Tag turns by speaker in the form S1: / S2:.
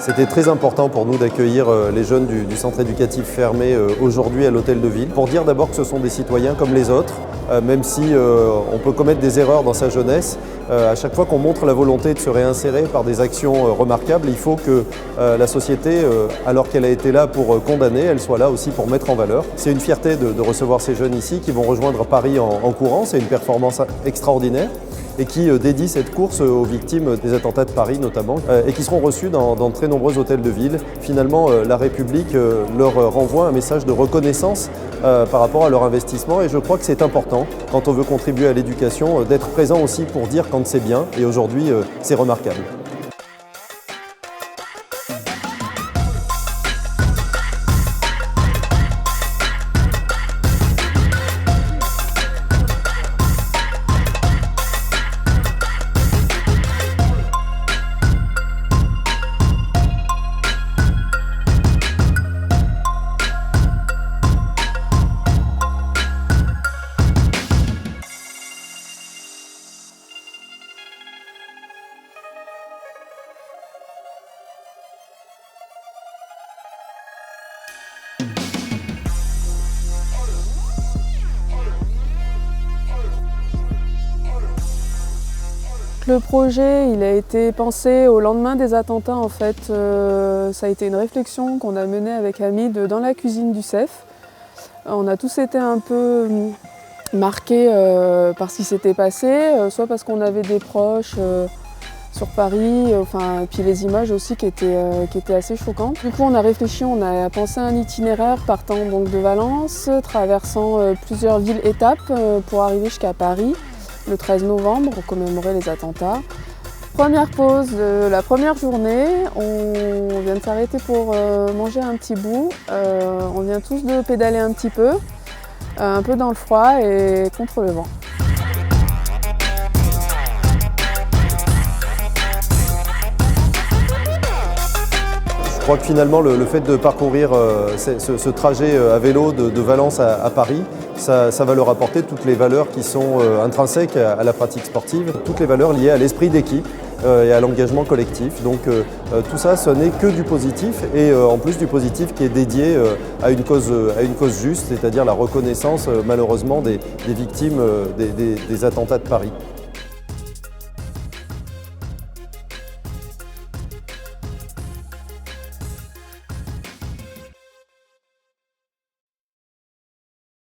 S1: C'était très important pour nous d'accueillir les jeunes du centre éducatif fermé aujourd'hui à l'Hôtel de Ville, pour dire d'abord que ce sont des citoyens comme les autres, même si on peut commettre des erreurs dans sa jeunesse. À chaque fois qu'on montre la volonté de se réinsérer par des actions remarquables, il faut que la société, alors qu'elle a été là pour condamner, elle soit là aussi pour mettre en valeur. C'est une fierté de recevoir ces jeunes ici qui vont rejoindre Paris en courant, c'est une performance extraordinaire, et qui dédie cette course aux victimes des attentats de Paris notamment, et qui seront reçus dans de très nombreux hôtels de ville. Finalement, la République leur renvoie un message de reconnaissance par rapport à leur investissement, et je crois que c'est important, quand on veut contribuer à l'éducation, d'être présent aussi pour dire quand c'est bien, et aujourd'hui c'est remarquable.
S2: Le projet, il a été pensé au lendemain des attentats en fait. Ça a été une réflexion qu'on a menée avec Hamid dans la cuisine du CEF. On a tous été un peu marqués par ce qui s'était passé, soit parce qu'on avait des proches sur Paris, et puis les images aussi qui étaient assez choquantes. Du coup, on a réfléchi, on a pensé à un itinéraire partant donc de Valence, traversant plusieurs villes-étapes pour arriver jusqu'à Paris le 13 novembre pour commémorer les attentats. Première pause de la première journée, on vient de s'arrêter pour manger un petit bout. On vient tous de pédaler un petit peu dans le froid et contre le vent.
S1: Je crois que finalement le fait de parcourir ce trajet à vélo de Valence à Paris, ça va leur apporter toutes les valeurs qui sont intrinsèques à la pratique sportive, toutes les valeurs liées à l'esprit d'équipe et à l'engagement collectif. Donc tout ça, ce n'est que du positif, et en plus du positif qui est dédié à une cause juste, c'est-à-dire la reconnaissance malheureusement des victimes des attentats de Paris.